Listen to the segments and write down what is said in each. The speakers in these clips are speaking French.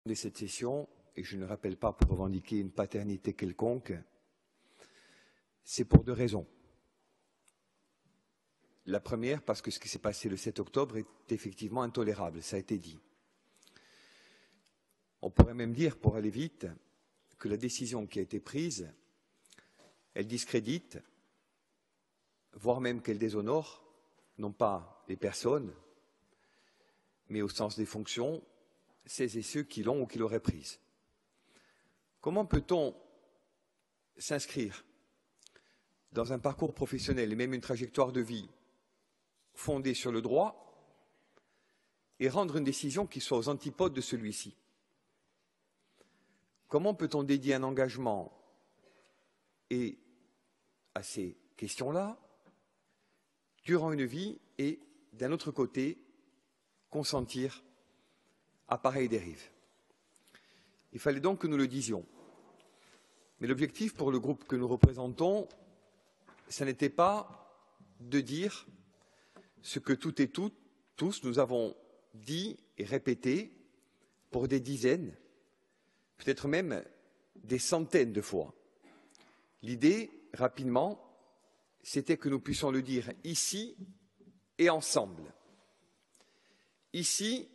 de cette session, et je ne rappelle pas pour revendiquer une paternité quelconque, c'est pour deux raisons. La première, parce que ce qui s'est passé le 7 octobre est effectivement intolérable, ça a été dit. On pourrait même dire, pour aller vite, que la décision qui a été prise, elle discrédite, voire même qu'elle déshonore, non pas les personnes, mais au sens des fonctions, celles et ceux qui l'ont ou qui l'auraient prise. Comment peut-on s'inscrire dans un parcours professionnel et même une trajectoire de vie fondée sur le droit et rendre une décision qui soit aux antipodes de celui-ci? Comment peut-on dédier un engagement et à ces questions-là durant une vie et, d'un autre côté, consentir à pareille dérive? Il fallait donc que nous le disions. Mais l'objectif pour le groupe que nous représentons, ce n'était pas de dire ce que toutes et tous nous avons dit et répété pour des dizaines, peut-être même des centaines de fois. L'idée, rapidement, c'était que nous puissions le dire ici et ensemble. Ici,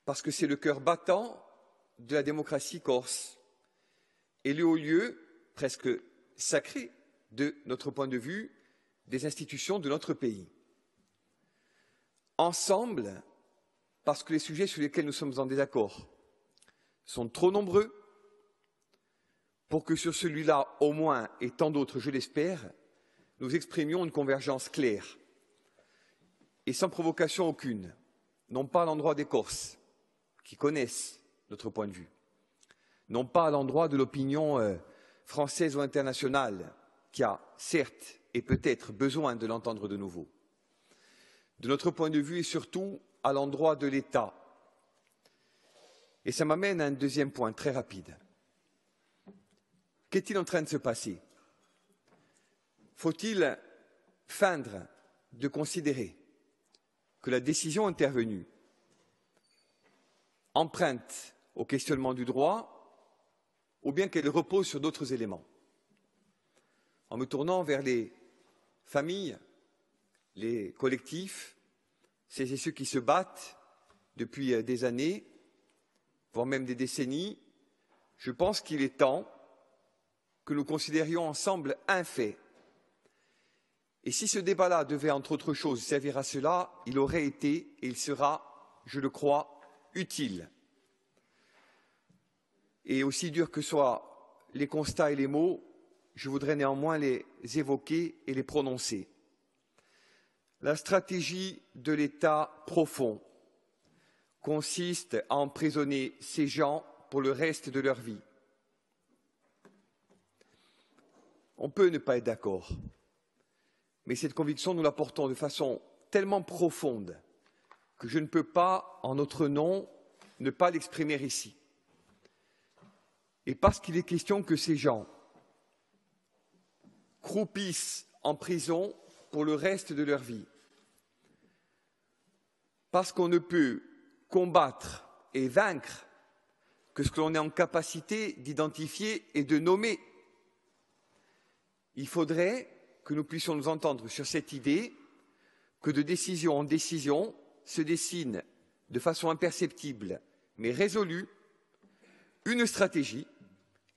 parce que c'est le cœur battant de la démocratie corse et le haut lieu presque sacré de notre point de vue des institutions de notre pays. Ensemble, parce que les sujets sur lesquels nous sommes en désaccord sont trop nombreux pour que sur celui-là, au moins, et tant d'autres, je l'espère, nous exprimions une convergence claire et sans provocation aucune, non pas à l'endroit des Corses, qui connaissent notre point de vue, non pas à l'endroit de l'opinion française ou internationale, qui a certes et peut-être besoin de l'entendre de nouveau. De notre point de vue et surtout à l'endroit de l'État. Et ça m'amène à un deuxième point très rapide. Qu'est-il en train de se passer? Faut-il feindre de considérer que la décision intervenue emprunte au questionnement du droit ou bien qu'elle repose sur d'autres éléments? En me tournant vers les familles, les collectifs, celles et ceux qui se battent depuis des années, voire même des décennies, je pense qu'il est temps que nous considérions ensemble un fait. Et si ce débat-là devait, entre autres choses, servir à cela, il aurait été et il sera, je le crois, utile. Et aussi durs que soient les constats et les mots, je voudrais néanmoins les évoquer et les prononcer. La stratégie de l'État profond consiste à emprisonner ces gens pour le reste de leur vie. On peut ne pas être d'accord, mais cette conviction, nous la portons de façon tellement profonde que je ne peux pas, en notre nom, ne pas l'exprimer ici. Et parce qu'il est question que ces gens croupissent en prison pour le reste de leur vie, parce qu'on ne peut combattre et vaincre que ce que l'on est en capacité d'identifier et de nommer, il faudrait que nous puissions nous entendre sur cette idée que de décision en décision se dessine de façon imperceptible mais résolue une stratégie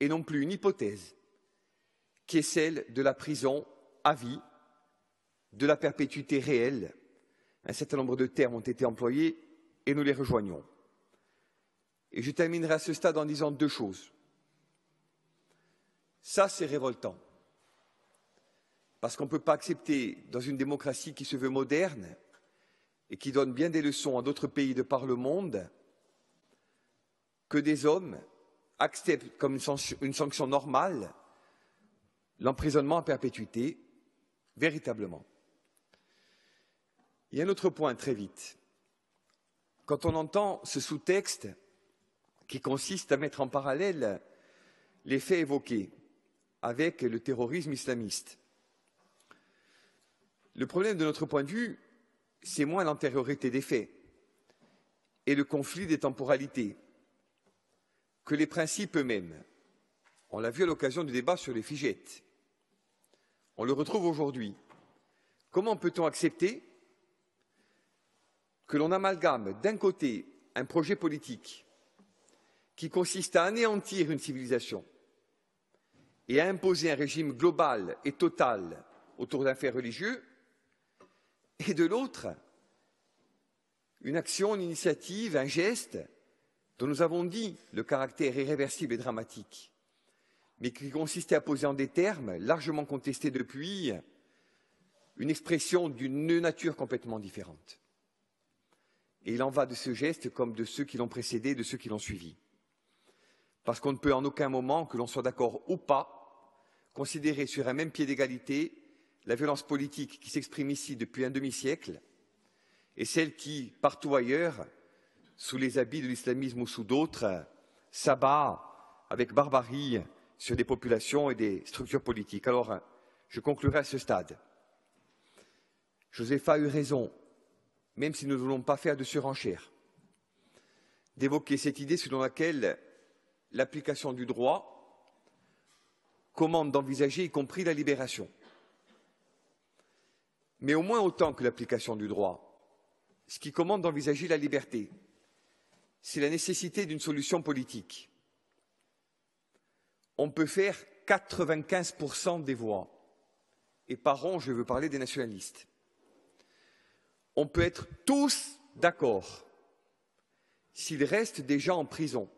et non plus une hypothèse qui est celle de la prison à vie, de la perpétuité réelle. Un certain nombre de termes ont été employés et nous les rejoignons. Et je terminerai à ce stade en disant deux choses. Ça, c'est révoltant. Parce qu'on ne peut pas accepter, dans une démocratie qui se veut moderne et qui donne bien des leçons à d'autres pays de par le monde, que des hommes acceptent comme une sanction normale l'emprisonnement à perpétuité, véritablement. Il y a un autre point, très vite. Quand on entend ce sous-texte qui consiste à mettre en parallèle les faits évoqués avec le terrorisme islamiste, le problème de notre point de vue, c'est moins l'antériorité des faits et le conflit des temporalités, que les principes eux-mêmes. On l'a vu à l'occasion du débat sur les figettes. On le retrouve aujourd'hui. Comment peut-on accepter que l'on amalgame d'un côté un projet politique qui consiste à anéantir une civilisation et à imposer un régime global et total autour d'un fait religieux, et de l'autre, une action, une initiative, un geste dont nous avons dit le caractère irréversible et dramatique, mais qui consistait à poser en des termes largement contestés depuis une expression d'une nature complètement différente. Et il en va de ce geste comme de ceux qui l'ont précédé, de ceux qui l'ont suivi. Parce qu'on ne peut en aucun moment, que l'on soit d'accord ou pas, considérer sur un même pied d'égalité la violence politique qui s'exprime ici depuis un demi-siècle et celle qui, partout ailleurs, sous les habits de l'islamisme ou sous d'autres, s'abat avec barbarie sur des populations et des structures politiques. Alors, je conclurai à ce stade. Josepha a eu raison, même si nous ne voulons pas faire de surenchère, d'évoquer cette idée selon laquelle l'application du droit commande d'envisager y compris la libération. Mais au moins autant que l'application du droit, ce qui commande d'envisager la liberté, c'est la nécessité d'une solution politique. On peut faire 95% des voix, et par on, je veux parler des nationalistes. On peut être tous d'accord s'il reste des gens en prison,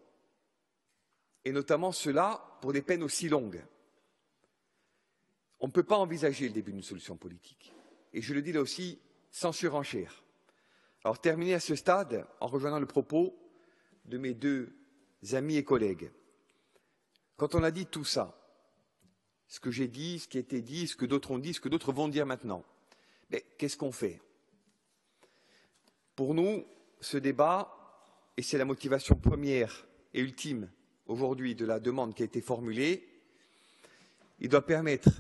et notamment ceux-là pour des peines aussi longues. On ne peut pas envisager le début d'une solution politique. Et je le dis là aussi sans surenchère. Alors, terminer à ce stade en rejoignant le propos de mes deux amis et collègues. Quand on a dit tout ça, ce que j'ai dit, ce qui a été dit, ce que d'autres ont dit, ce que d'autres vont dire maintenant, mais qu'est-ce qu'on fait? Pour nous, ce débat, et c'est la motivation première et ultime aujourd'hui de la demande qui a été formulée, il doit permettre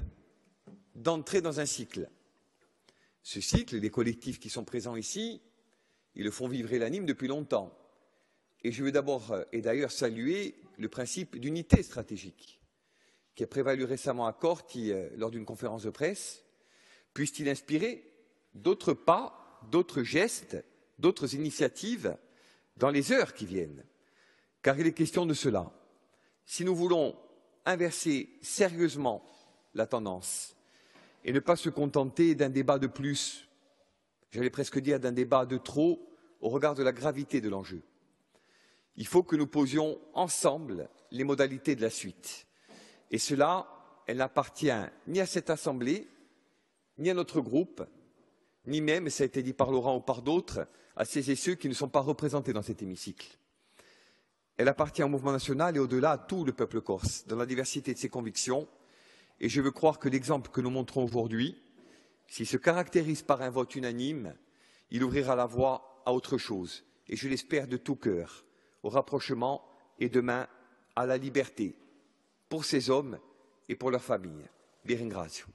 d'entrer dans un cycle. Ce cycle, les collectifs qui sont présents ici, ils le font vivre et l'animent depuis longtemps. Et je veux d'abord et d'ailleurs saluer le principe d'unité stratégique qui a prévalu récemment à Corti lors d'une conférence de presse. Puisse-t-il inspirer d'autres pas, d'autres gestes, d'autres initiatives dans les heures qui viennent? Car il est question de cela. Si nous voulons inverser sérieusement la tendance et ne pas se contenter d'un débat de plus, j'allais presque dire d'un débat de trop au regard de la gravité de l'enjeu, il faut que nous posions ensemble les modalités de la suite. Et cela, elle n'appartient ni à cette Assemblée, ni à notre groupe, ni même, ça a été dit par Laurent ou par d'autres, à ces et ceux qui ne sont pas représentés dans cet hémicycle. Elle appartient au mouvement national et au-delà à tout le peuple corse, dans la diversité de ses convictions. Et je veux croire que l'exemple que nous montrons aujourd'hui, s'il se caractérise par un vote unanime, il ouvrira la voie à autre chose. Et je l'espère de tout cœur, au rapprochement et demain à la liberté pour ces hommes et pour leurs familles. Vi ringrazio.